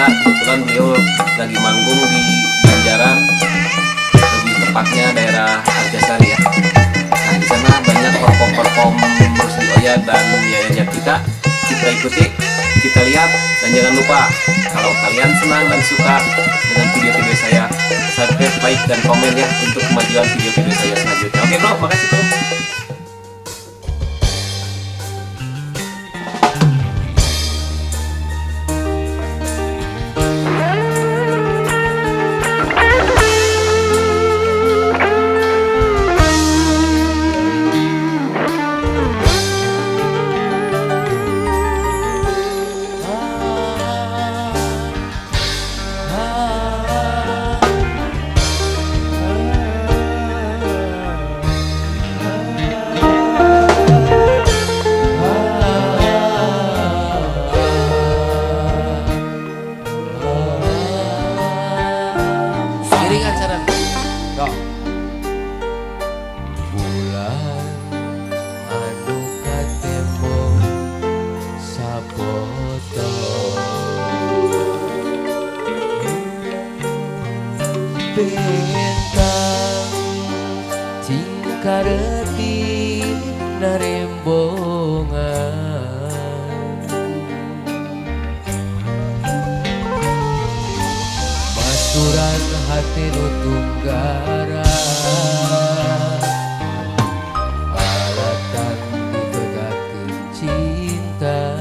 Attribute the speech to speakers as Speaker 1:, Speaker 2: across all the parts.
Speaker 1: Jakarta. Kebetulan beliau lagi manggung di Banjaran, lebih tepatnya daerah Arjasari ya. Nah di sana banyak perform Rusdi Oyah dan Yayan Jatnika. Kita ikuti, kita lihat, dan jangan lupa kalau kalian senang dan suka dengan video-video saya, subscribe, like, dan komen ya untuk kemajuan video-video saya selanjutnya. Oke bro, makasih bro.
Speaker 2: Bintang cingkareti narembongan masuran hati nu tunggara alatan dibedakeun cinta.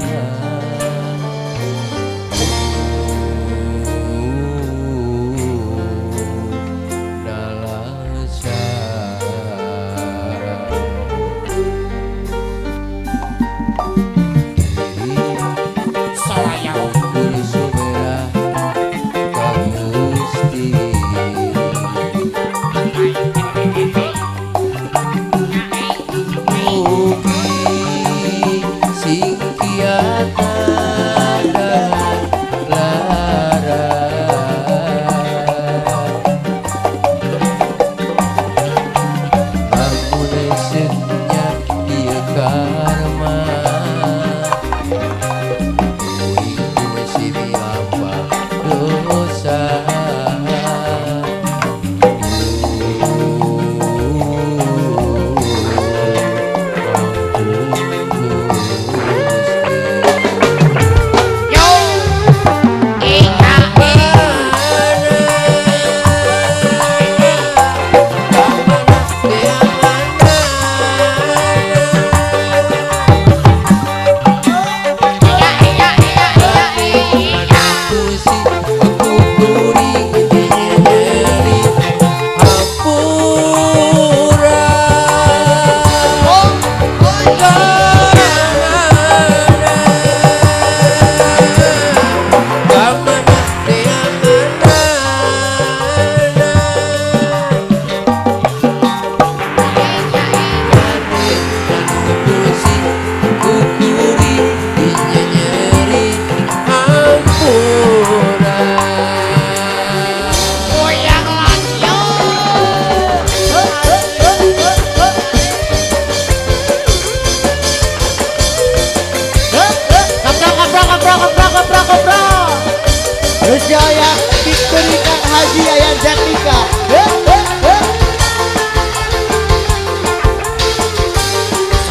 Speaker 3: Rusdi Oyah diberikan Haji Yayan Jatnika.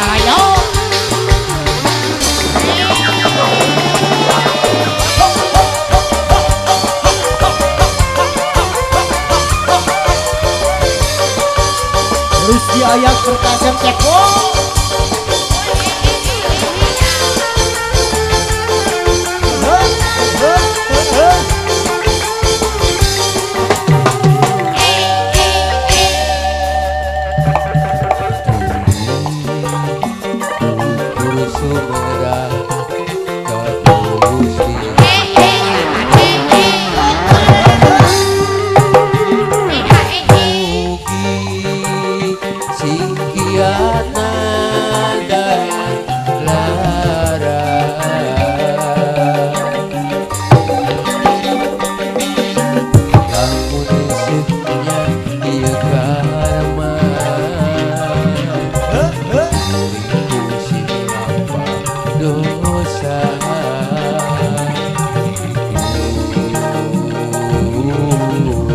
Speaker 3: Ayo. Rusdi Oyah Perkasa Ceko.
Speaker 2: Singkiatna ku